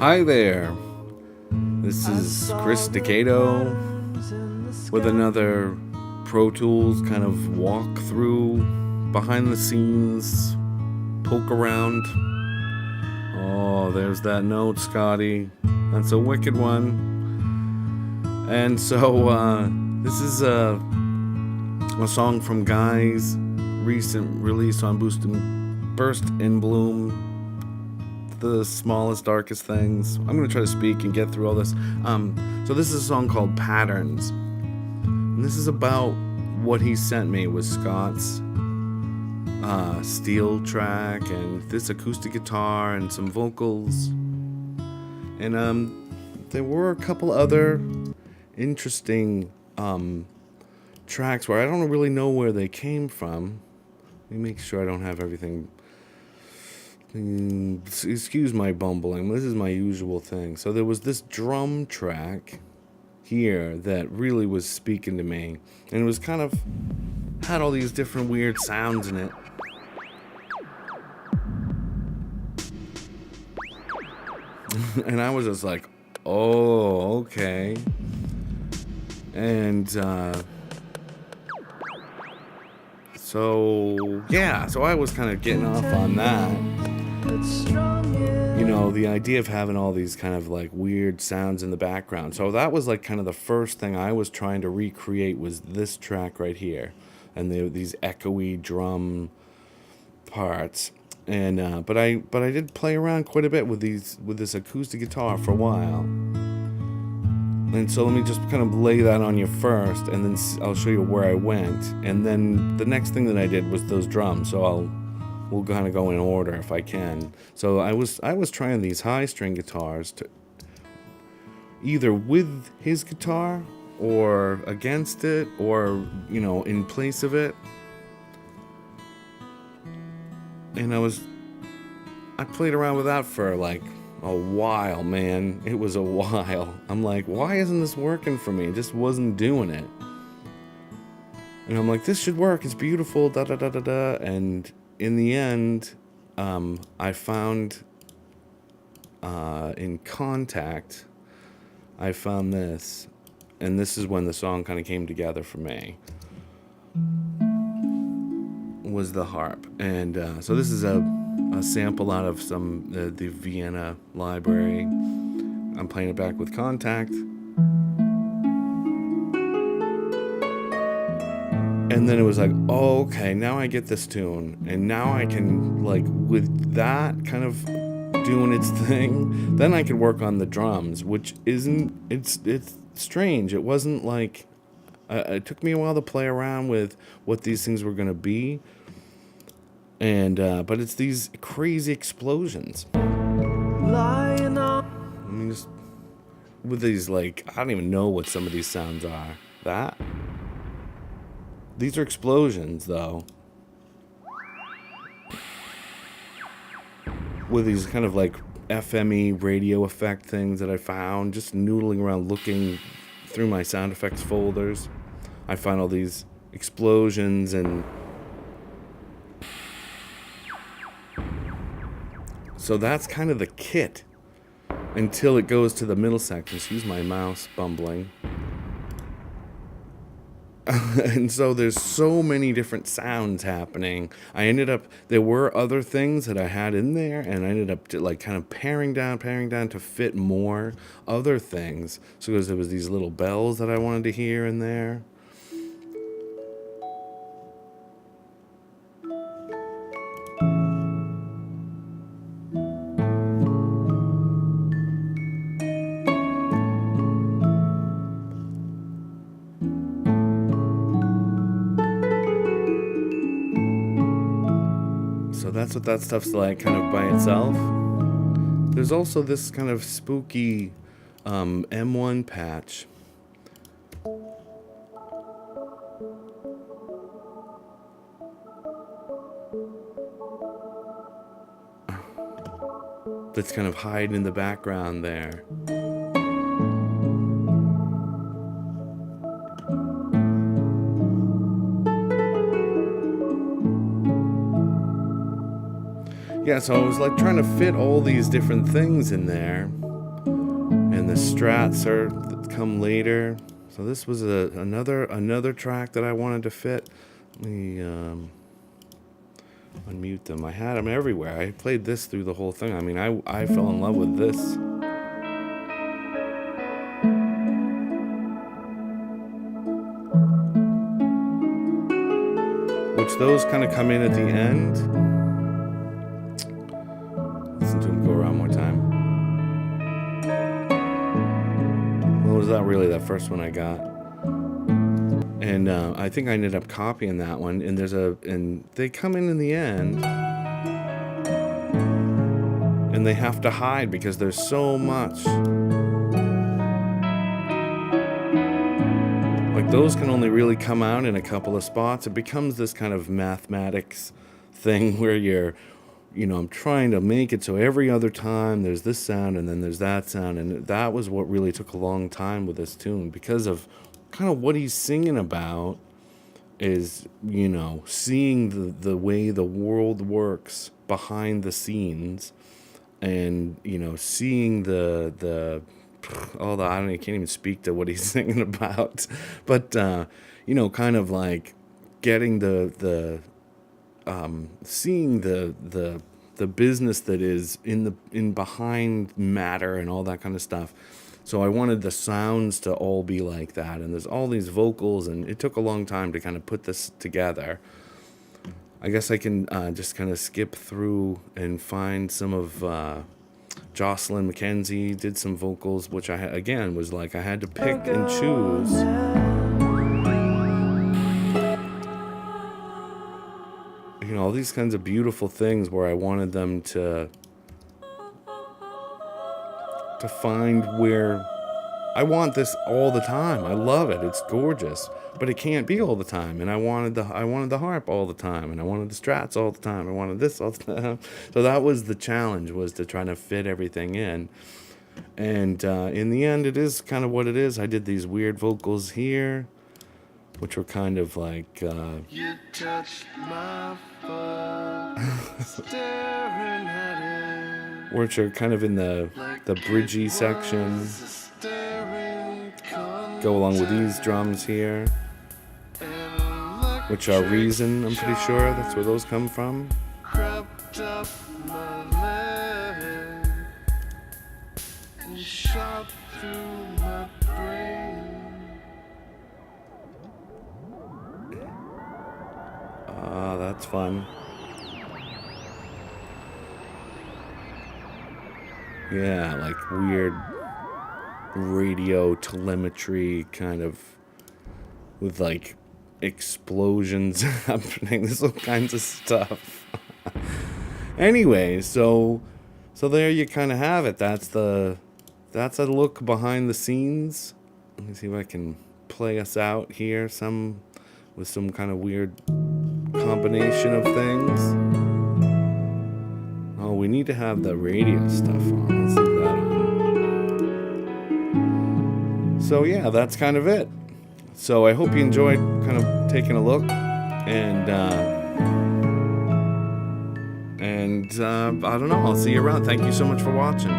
Hi there, this is Chris Decato with another Pro Tools kind of walkthrough, behind the scenes, poke around. Oh, there's that note, Scotty. That's a wicked one. And so, this is a song from Guy's recent release on Burst in Bloom. The smallest, darkest things. I'm going to try to speak and get through all this. So this is a song called Patterns. And this is about what he sent me with Scott's steel track and this acoustic guitar and some vocals. And there were a couple other interesting tracks where I don't really know where they came from. Let me make sure I don't have everything. Excuse my bumbling. This is my usual thing. So there was this drum track here that really was speaking to me, and it was kind of had all these different weird sounds in it. And I was just like, oh, okay. And so I was kind of getting off on that. You know, the idea of having all these kind of like weird sounds in the background. So that was like kind of the first thing I was trying to recreate was this track right here, and these echoey drum parts. And but I did play around quite a bit with this acoustic guitar for a while. And so let me just kind of lay that on you first, and then I'll show you where I went. And then the next thing that I did was those drums. So we'll kind of go in order if I can. So I was trying these high string guitars to either with his guitar or against it, or in place of it. And I played around with that for like a while, man. It was a while. I'm like, why isn't this working for me? It just wasn't doing it. And I'm like, this should work. It's beautiful. Da da da da da. And in the end, I found in Contact, I found this, and this is when the song kind of came together for me. Was the harp, and so this is a sample out of the Vienna library. I'm playing it back with Contact. And then it was like, oh, okay, now I get this tune. And now I can, like, with that kind of doing its thing, then I can work on the drums, which it's strange. It wasn't like, it took me a while to play around with what these things were going to be. And, but it's these crazy explosions. I mean, just with these, like, I don't even know what some of these sounds are. These are explosions, though. With these kind of like FME radio effect things that I found, just noodling around looking through my sound effects folders. I found all these explosions, and so that's kind of the kit until it goes to the middle section. Excuse my mouse bumbling. And so there's so many different sounds happening. There were other things that I had in there, and I ended up like kind of paring down to fit more other things. So because there was these little bells that I wanted to hear in there. So that's what that stuff's like, kind of by itself. There's also this kind of spooky M1 patch. That's kind of hiding in the background there. Yeah, so I was like trying to fit all these different things in there. and the strats come later. So this was another track that I wanted to fit. Let me unmute them. I had them everywhere. I played this through the whole thing. I mean, I fell in love with this. Which those kind of come in at the end. Listen to them go around more time. What was that really? That first one I got. And I think I ended up copying that one. And and they come in the end. And they have to hide because there's so much. Like those can only really come out in a couple of spots. It becomes this kind of mathematics thing where I'm trying to make it so every other time there's this sound and then there's that sound. And that was what really took a long time with this tune, because of kind of what he's singing about is, seeing the way the world works behind the scenes, and, seeing I can't even speak to what he's singing about, but, kind of like getting seeing the business that is in behind matter and all that kind of stuff. So I wanted the sounds to all be like that, and there's all these vocals, and it took a long time to kind of put this together. I guess I can just kind of skip through and find some of Jocelyn Mackenzie did some vocals, which I was like I had to pick and choose. All these kinds of beautiful things where I wanted them to find where I want this all the time. I love it. It's gorgeous, but it can't be all the time. And I wanted the harp all the time, and I wanted the strats all the time. I wanted this all the time. So that was the challenge, was to try to fit everything in. And in the end, it is kind of what it is. I did these weird vocals here, which were kind of like you touched my foot, staring at it, which are kind of in the bridgy section. Go along with these drums here, which are Reason, I'm pretty sure that's where those come from. Crept up my leg and shot through my brain. That's fun. Yeah, like weird radio telemetry kind of with like explosions happening. There's all kinds of stuff. Anyway, so there you kind of have it. That's a look behind the scenes. Let me see if I can play us out here with some kind of weird combination of things. Oh, we need to have the radio stuff on. Let's leave that on. So yeah, that's kind of it. So I hope you enjoyed kind of taking a look, and I don't know, I'll see you around. Thank you so much for watching.